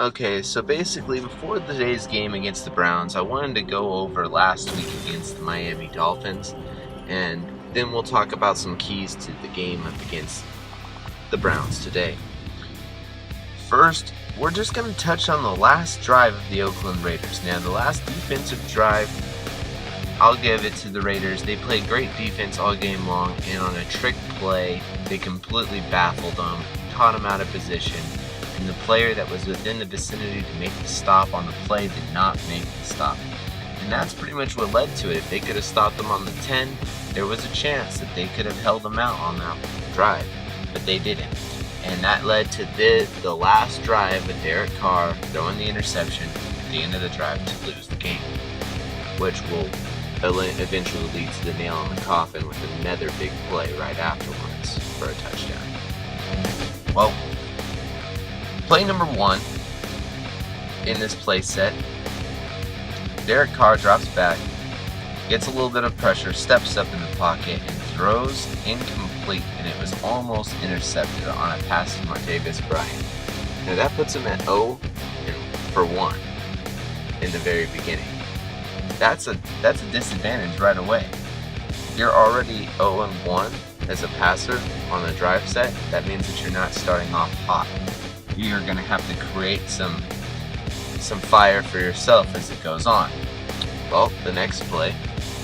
Okay, so basically before today's game against the Browns, I wanted to go over last week against the Miami Dolphins, and then we'll talk about some keys to the game up against the Browns today. First, we're just going to touch on the last drive of the Oakland Raiders. Now, the last defensive drive, I'll give it to the Raiders. They played great defense all game long, and on a trick play, they completely baffled them, caught them out of position. And the player that was within the vicinity to make the stop on the play did not make the stop. And that's pretty much what led to it. If they could have stopped them on the 10, there was a chance that they could have held them out on that drive, but they didn't. And that led to the last drive with Derek Carr throwing the interception at the end of the drive to lose the game, which will eventually lead to the nail in the coffin with another big play right afterwards for a touchdown. Well, play number 1 in this play set, Derek Carr drops back, gets a little bit of pressure, steps up in the pocket, and throws incomplete, and it was almost intercepted on a pass to Martavis Bryant. Now that puts him at 0 for 1 in the very beginning. That's a disadvantage right away. If you're already 0 and 1 as a passer on the drive set, that means that you're not starting off hot. You're going to have to create some fire for yourself as it goes on. Well, the next play,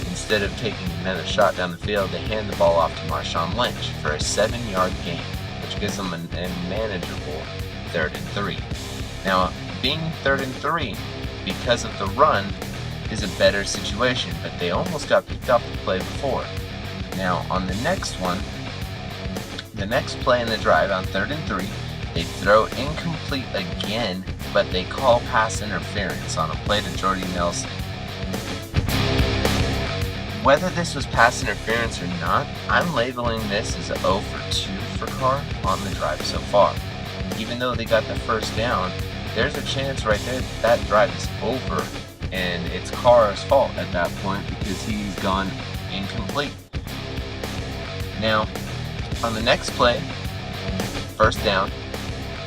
instead of taking another shot down the field, they hand the ball off to Marshawn Lynch for a 7-yard gain, which gives them a manageable 3rd and 3. Now, being 3rd and 3 because of the run is a better situation, but they almost got picked off the play before. Now, on the next one, the next play in the drive on 3rd and 3, they throw incomplete again, but they call pass interference on a play to Jordy Nelson. Whether this was pass interference or not, I'm labeling this as a 0 for 2 for Carr on the drive so far. Even though they got the first down, there's a chance right there that drive is over, and it's Carr's fault at that point because he's gone incomplete. Now, on the next play, first down,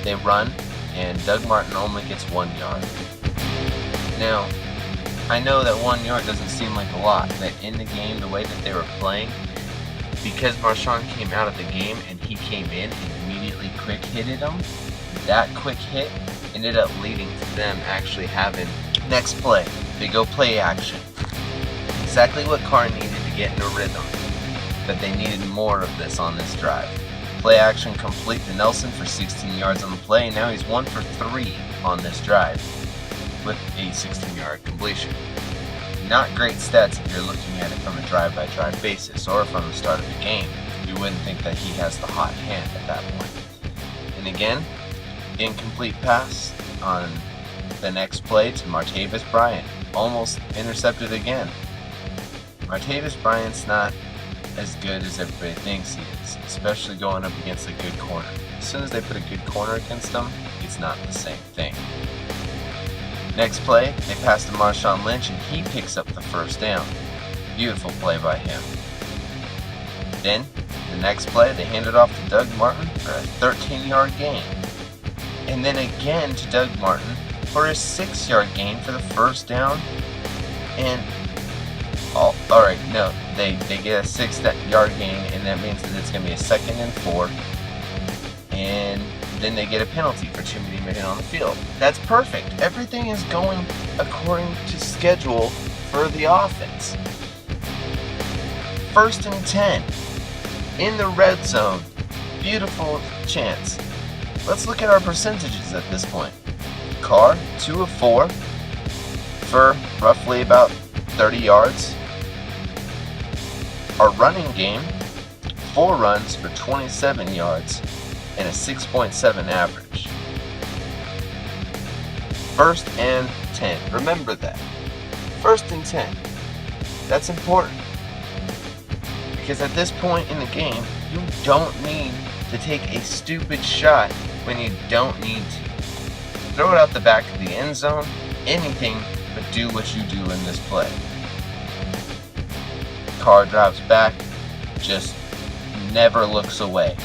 they run, and Doug Martin only gets 1 yard. Now, I know that 1 yard doesn't seem like a lot, but in the game, the way that they were playing, because Marshawn came out of the game and he came in and immediately quick hitted him, that quick hit ended up leading to them actually having next play. They go play action. Exactly what Carr needed to get in a rhythm, but they needed more of this on this drive. Play action complete to Nelson for 16 yards on the play, and now he's 1 for 3 on this drive with a 16-yard completion. Not great stats if you're looking at it from a drive-by-drive basis or from the start of the game. You wouldn't think that he has the hot hand at that point. And again, incomplete pass on the next play to Martavis Bryant. Almost intercepted again. Martavis Bryant's not as good as everybody thinks he is, especially going up against a good corner. As soon as they put a good corner against him, it's not the same thing. Next play, they pass to Marshawn Lynch, and he picks up the first down. Beautiful play by him. Then, the next play, they hand it off to Doug Martin for a 13-yard gain. And then again to Doug Martin for a 6-yard gain for the first down. And they get a 6-yard gain, and that means that it's going to be a 2nd and 4. And then they get a penalty for too many men on the field. That's perfect. Everything is going according to schedule for the offense. 1st and 10 in the red zone. Beautiful chance. Let's look at our percentages at this point. Carr, 2 of 4 for roughly about 30 yards. Our running game, 4 runs for 27 yards and a 6.7 average. 1st and 10. Remember that. 1st and 10. That's important. Because at this point in the game, you don't need to take a stupid shot when you don't need to. Throw it out the back of the end zone. Anything but do what you do in this play. Carr drops back, just never looks away.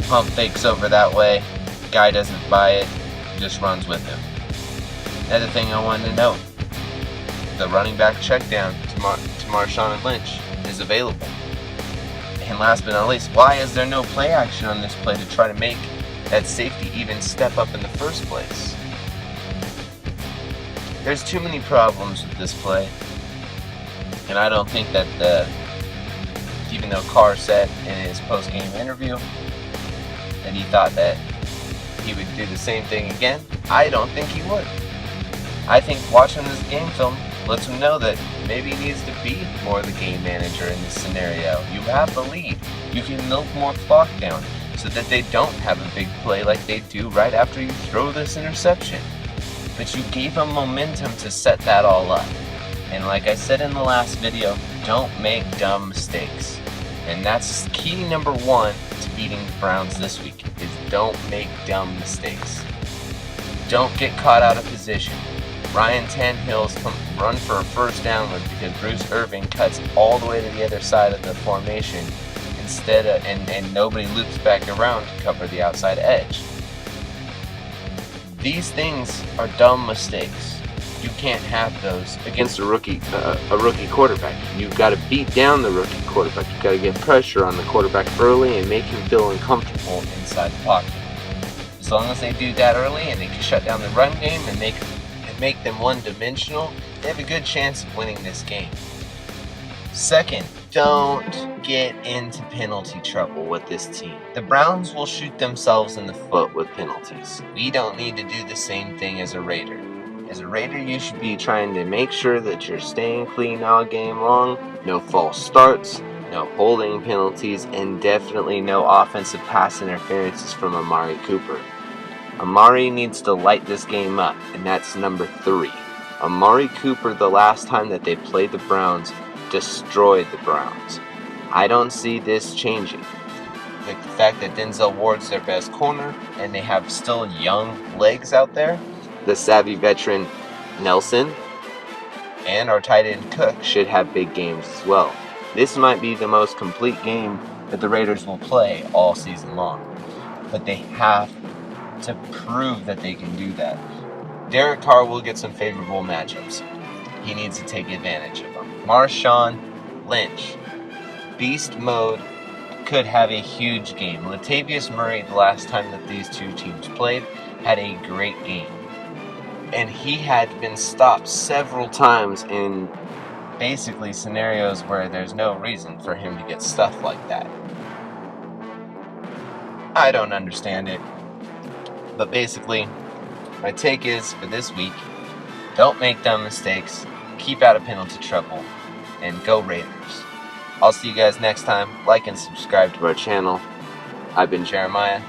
Pump fakes over that way, The guy doesn't buy it, just runs with him. Another thing I wanted to note, the running back check down to Marshawn and Lynch is available. And last but not least, why is there no play action on this play to try to make that safety even step up in the first place? There's too many problems with this play, and I don't think that even though Carr said in his post-game interview that he thought that he would do the same thing again, I don't think he would. I think watching this game film lets him know that maybe he needs to be more the game manager in this scenario. You have the lead. You can milk more clock down so that they don't have a big play like they do right after you throw this interception. But you gave them momentum to set that all up. And like I said in the last video, don't make dumb mistakes. And that's key number one to beating the Browns this week, is don't make dumb mistakes. Don't get caught out of position. Ryan Tannehill's run for a first down was because Bruce Irvin cuts all the way to the other side of the formation and nobody loops back around to cover the outside edge. These things are dumb mistakes. You can't have those against a rookie quarterback. You've got to beat down the rookie quarterback. You've got to get pressure on the quarterback early and make him feel uncomfortable inside the pocket. As long as they do that early and they can shut down the run game and make them one-dimensional, they have a good chance of winning this game. Second, don't get into penalty trouble with this team. The Browns will shoot themselves in the foot with penalties. We don't need to do the same thing as a Raider. As a Raider, you should be trying to make sure that you're staying clean all game long, no false starts, no holding penalties, and definitely no offensive pass interferences from Amari Cooper. Amari needs to light this game up, and that's number 3. Amari Cooper, the last time that they played the Browns, destroyed the Browns. I don't see this changing. The fact that Denzel Ward's their best corner, and they have still young legs out there, the savvy veteran Nelson, and our tight end Cook should have big games as well. This might be the most complete game that the Raiders will play all season long. But they have to prove that they can do that. Derek Carr will get some favorable matchups. He needs to take advantage of them. Marshawn Lynch, beast mode, could have a huge game. Latavius Murray, the last time that these two teams played, had a great game. And he had been stopped several times in basically scenarios where there's no reason for him to get stuff like that. I don't understand it. But basically, my take is, for this week, don't make dumb mistakes, keep out of penalty trouble, and go Raiders. I'll see you guys next time. Like and subscribe to our channel. I've been Jeremiah.